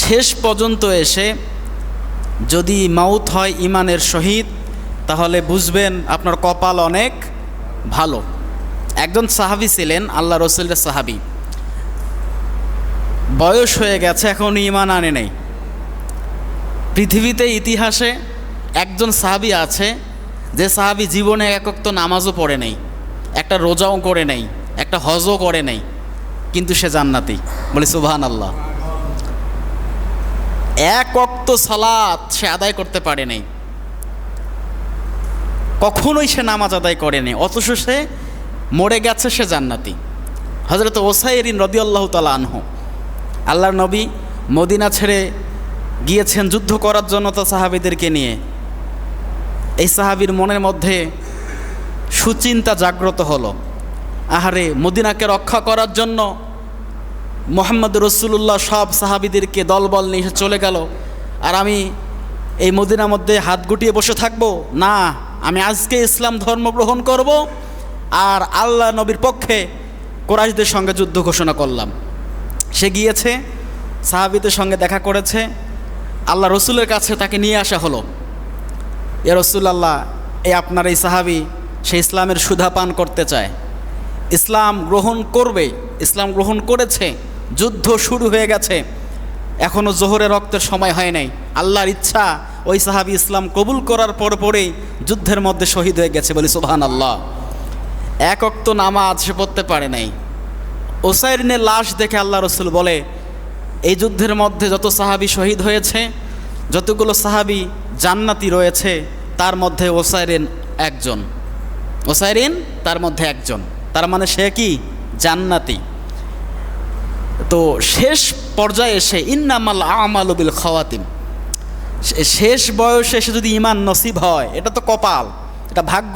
শেষ পর্যন্ত এসে যদি মাউত হয় ইমানের সহিত, তাহলে বুঝবেন আপনার কপাল অনেক ভালো। একজন সাহাবী ছিলেন, আল্লাহ রসুলের সাহাবী, বয়স হয়ে গেছে, এখন ইমান আনে নাই। পৃথিবীতে ইতিহাসে একজন সাহাবী আছে যে সাহাবী জীবনে এক ওয়াক্ত নামাজও পড়ে নাই, একটা রোজাও করে নাই, একটা হজও করে নাই, কিন্তু সে জান্নাতি। বলি সুবহানাল্লাহ। এক ওয়াক্ত সালাত সে আদায় করতে পারে নাই, কখনোই সে নামাজ আদায় করে নাই, অথচ সে মরে গেছে, সে জান্নাতি। হযরত ওসাইরিন রাদিয়াল্লাহু তাআলা আনহু, আল্লাহর নবী মদিনা ছেড়ে গিয়েছেন যুদ্ধ করার জন্য তো সাহাবীদেরকে নিয়ে। এই সাহাবীর মনের মধ্যে সুচিন্তা জাগ্রত হলো, আহারে মদিনাকে রক্ষা করার জন্য মুহাম্মদ রাসূলুল্লাহ সব সাহাবীদেরকে দলবল নিয়ে চলে গেল, আর আমি এই মদিনার মধ্যে হাত গুটিয়ে বসে থাকবো না, আমি আজকে ইসলাম ধর্ম গ্রহণ করব আর আল্লাহ নবীর পক্ষে কুরাইশদের সঙ্গে যুদ্ধ ঘোষণা করলাম। সে গিয়েছে, সাহাবীদের সঙ্গে দেখা করেছে, আল্লাহ রসুলের কাছে তাকে নিয়ে আসা হলো। এ রাসূলুল্লাহ, এই আপনার এই সাহাবী সে ইসলামের সুধা পান করতে চায়, ইসলাম গ্রহণ করবে, ইসলাম গ্রহণ করেছে, যুদ্ধ শুরু হয়ে গেছে, এখনও জোহরের রক্তের সময় হয় নাই, আল্লাহর ইচ্ছা ওই সাহাবী ইসলাম কবুল করার পরেই যুদ্ধের মধ্যে শহীদ হয়ে গেছে। বলি সুবহানাল্লাহ। এক ওয়াক্ত নামাজ সে পড়তে পারে নাই। ওসাইরিনের লাশ দেখে আল্লাহ রসুল বলে, এই যুদ্ধের মধ্যে যত সাহাবী শহীদ হয়েছে, যতগুলো সাহাবী জান্নাতি রয়েছে, তার মধ্যে ওসাইরিন একজন। ওসাইরিন তার মধ্যে একজন, তার মানে সে কি জান্নাতি। তো শেষ পর্যায়ে এসে ইন্নামাল আমালু বিল খাওয়াতিম, শেষ বয়সে এসে যদি ইমান নসিব হয়, এটা তো কপাল, এটা ভাগ্য।